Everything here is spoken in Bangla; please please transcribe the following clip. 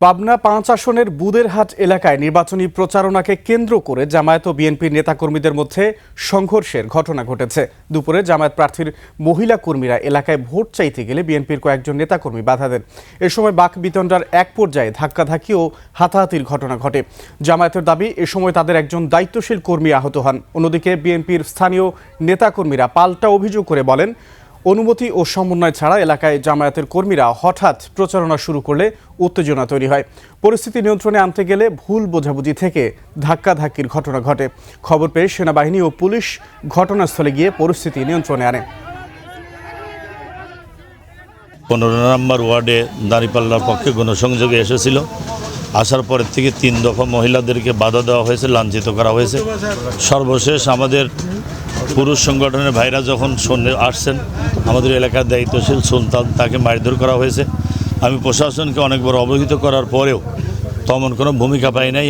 পাবনা ৫ আসনের বুদেরহাট এলাকায় নির্বাচনী প্রচারণাকে কেন্দ্র করে জামায়াত ও বিএনপির নেতাকর্মীদের মধ্যে সংঘর্ষের ঘটনা ঘটেছে। দুপুরে জামায়াত প্রার্থীর মহিলা কর্মীরা এলাকায় ভোট চাইতে গেলে বিএনপির কয়েকজন নেতাকর্মী বাধা দেন। এ সময় বাকবিতণ্ডার এক পর্যায়ে ধাক্কাধাক্কি ও হাতাহাতির ঘটনা ঘটে। জামায়াতের দাবি, এ সময় তাদের একজন দায়িত্বশীল কর্মী আহত হন। অন্যদিকে বিএনপির স্থানীয় নেতাকর্মীরা পাল্টা অভিযোগ করে বলেন, অনুমতি ও সমন্বয় ছাড়া এলাকায় জামায়াতের কর্মীরা হঠাৎ প্রচারণা শুরু করলে উত্তেজনা তৈরি হয়। পরিস্থিতি নিয়ন্ত্রণে আনতে গেলে ভুল বোঝাবুঝি থেকে ধাক্কাধাক্কির ঘটনা ঘটে। খবর পেয়ে সেনাবাহিনী ও পুলিশ ঘটনাস্থলে গিয়ে পরিস্থিতি নিয়ন্ত্রণে আনে। 15 নম্বর ওয়ার্ডে দাঁড়িপাল্লার পক্ষে গণসংযোগে এসেছিল। আসার পরের থেকে 3 দফা মহিলাদেরকে বাধা দেওয়া হয়েছে, লাঞ্ছিত করা হয়েছে। সর্বশেষ আমাদের পুরুষ সংগঠনের ভাইরা যখন আসছেন, আমাদের এলাকার দায়িত্বশীল সুলতান, তাকে মারধর করা হয়েছে। আমি প্রশাসনকে অনেকবার অবহিত করার পরেও তেমন কোনো ভূমিকা পাই নাই।